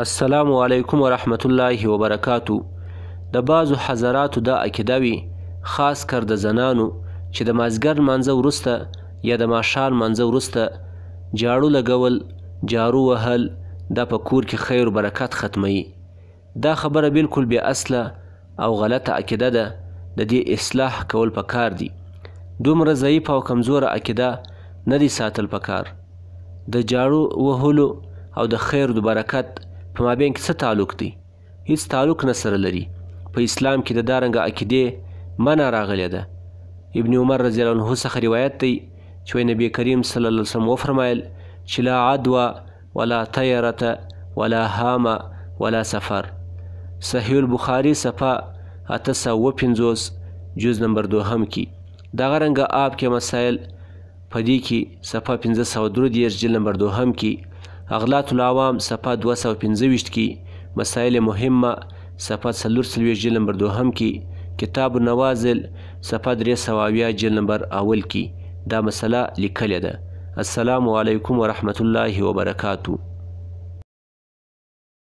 السلام علیکم ورحمت الله وبرکاتو. د بعضو حضراتو دا عقیده وي، خاص کر د زنانو، چې د مازدیګر لمانځه وروسته یا د ماښام لمانځه وروسته جھاړو لګول، جارو وهل دا په کور کې خیر و برکت ختموي. دا خبره بالکل بې اصله او غلطه عقیده ده. د دې اصلاح کول پکار دي. دومره ضعیفه او کمزوره عقیده نه دي ساتل پکار. د جاړو وهلو او د خیر د برکت په مابین کې څه تعلق دی؟ هیڅ تعلق نه سره لري. په اسلام کې د دارنګه عقیدې منع راغلی ده. ابن عمر رضی الله عنه څخه روایت دی چې نبی کریم صلی الله علیه وسلم وفرمایل چې لا عدوه ولا طیرة ولا هامه ولا سفر. صحیح البخاري صفحه 850 جز نمبر 2 کې. دغه رنګه آب کې مسائل په دې کې صفحه 533 جلد نمبر 2 کې. اغلاط العوام صفحه 225 کې. مسائل مهمه صفحه 440 جلد نمبر 2 کې. کتاب النوازل صفحه 320 جلد نمبر 1 کې دا مسله لیکلې ده. السلام علیکم ورحمت الله وبرکاتو.